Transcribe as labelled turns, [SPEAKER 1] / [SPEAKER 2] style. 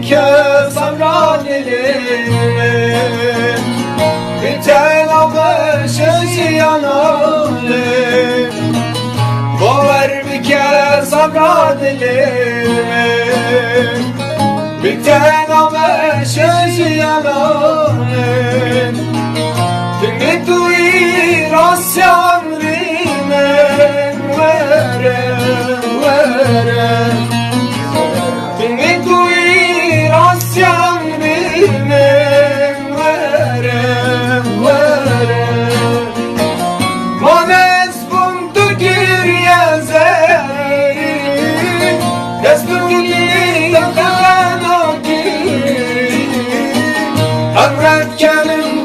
[SPEAKER 1] bir kez sabra dilim biten alışışı yanalım Boğer bir kez sabra dilim biten alışışı yanalım Tünge tuyi rasyan rimen verem Tünge tuyi rasyan rimen verem Manes buntu giriye zeri Destur giriye kadar Emret kelim